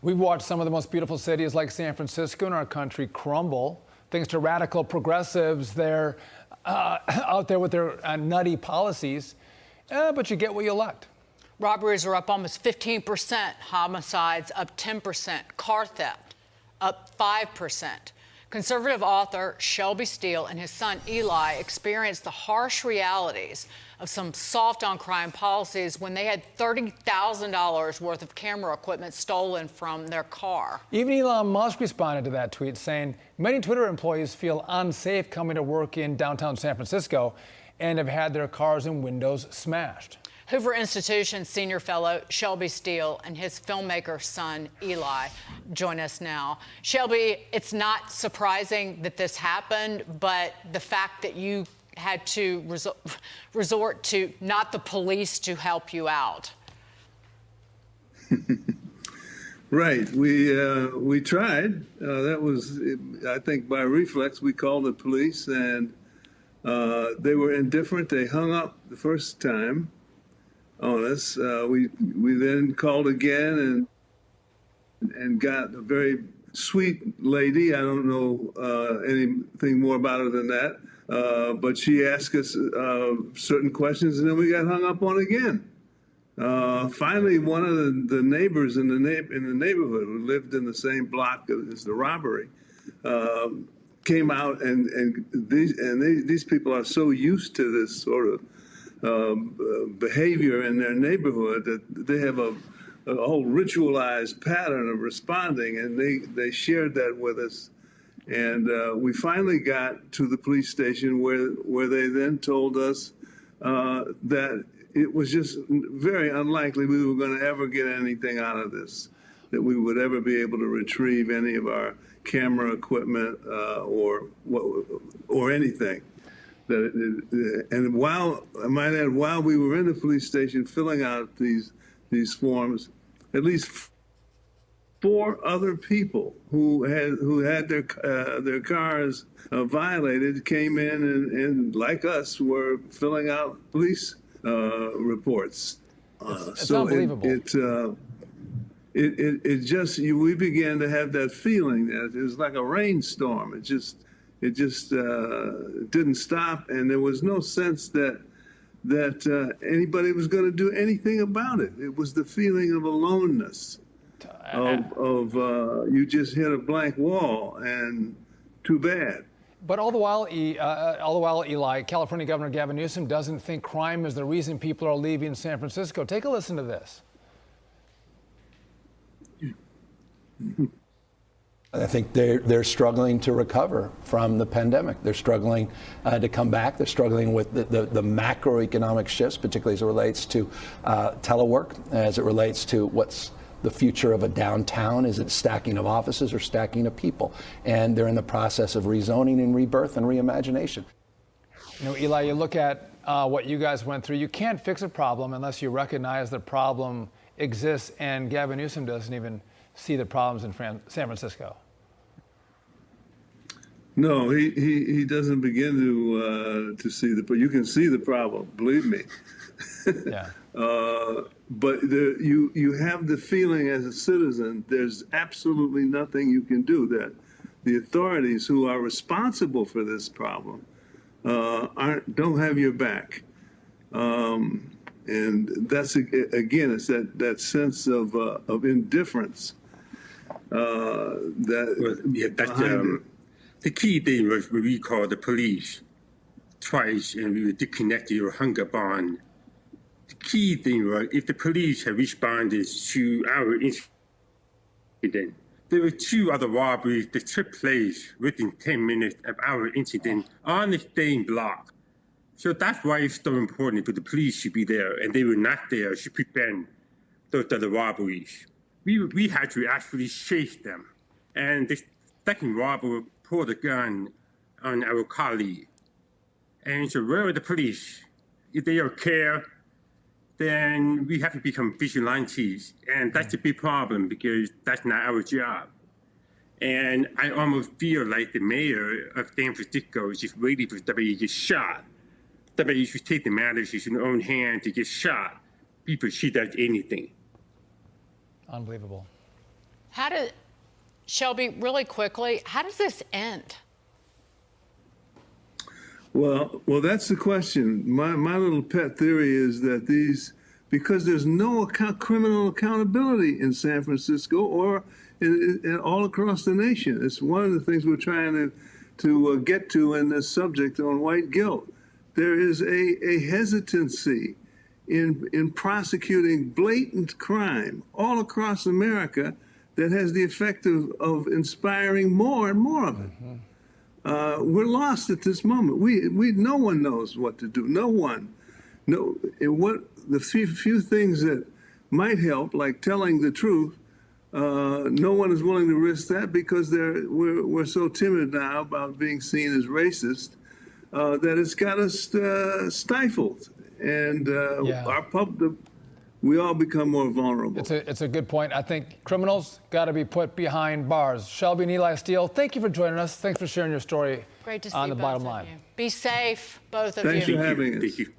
We've watched some of the most beautiful cities like San Francisco in our country crumble thanks to radical progressives. They're out there with their nutty policies, but you get what you elect. Robberies are up almost 15%, homicides up 10%, car theft up 5%. Conservative author Shelby Steele and his son Eli experienced the harsh realities of some soft on crime policies when they had $30,000 worth of camera equipment stolen from their car. Even Elon Musk responded to that tweet, saying many Twitter employees feel unsafe coming to work in downtown San Francisco and have had their cars and windows smashed. Hoover Institution senior fellow Shelby Steele and his filmmaker son Eli join us now. Shelby, it's not surprising that this happened, but the fact that you had to resort to not the police to help you out. Right. We tried. That was, I think, by reflex. We called the police, and they were indifferent. They hung up the first time on us. We then called again and got a very sweet lady. I don't know anything more about her than that. But she asked us certain questions, and then we got hung up on again. Finally, one of the neighbors in the neighborhood who lived in the same block as the robbery came out, and these people are so used to this sort of behavior in their neighborhood that they have a whole ritualized pattern of responding, and they shared that with us. And we finally got to the police station where they then told us that it was just very unlikely we were going to ever get anything out of this, that we would ever be able to retrieve any of our camera equipment or anything. And while, I might add, while we were in the police station filling out these forms, at least 4 other people who had their cars violated came in and like us were filling out police reports. It's unbelievable. It just we began to have that feeling that it was like a rainstorm. It just didn't stop, and there was no sense that anybody was going to do anything about it. It was the feeling of aloneness. You just hit a blank wall, and too bad. But all the while, Eli, California Governor Gavin Newsom doesn't think crime is the reason people are leaving San Francisco. Take a listen to this. I think they're struggling to recover from the pandemic. They're struggling to come back. They're struggling with the macroeconomic shifts, particularly as it relates to telework, as it relates to what's the future of a downtown. Is it stacking of offices or stacking of people? And they're in the process of rezoning and rebirth and reimagination. You know, Eli, you look at what you guys went through. You can't fix a problem unless you recognize the problem exists, and Gavin Newsom doesn't even see the problems in San Francisco. No, he doesn't begin to see but you can see the problem, believe me. Yeah. But you have the feeling as a citizen, there's absolutely nothing you can do. That the authorities who are responsible for this problem don't have your back. And that's, again, it's that sense of indifference the key thing was we called the police twice, and we were disconnected or hung up on. The key thing was if the police had responded to our incident, there were 2 other robberies that took place within 10 minutes of our incident on the same block. So that's why it's so important for the police to be there, and they were not there to prevent those other robberies. We had to actually chase them. And the second robber pulled a gun on our colleague. And so where are the police? If they don't care, then we have to become vigilantes. And that's a big problem because that's not our job. And I almost feel like the mayor of San Francisco is just waiting for somebody to get shot. Somebody should take the matters in their own hand to get shot before she does anything. Unbelievable. Shelby, really quickly, how does this end? Well, that's the question. My little pet theory is that because there's no criminal accountability in San Francisco or all across the nation. It's one of the things we're trying to get to in this subject on white guilt. There is a hesitancy in prosecuting blatant crime all across America that has the effect of inspiring more and more of it. We're lost at this moment. No one knows what to do. No one. No. The few things that might help, like telling the truth, no one is willing to risk that because we're so timid now about being seen as racist that it's got us stifled, and we all become more vulnerable. It's a good point. I think criminals got to be put behind bars. Shelby and Eli Steele, thank you for joining us. Thanks for sharing your story. Great to see on the both bottom of line. you. Be safe, both of you. Thanks for having us. Thank you.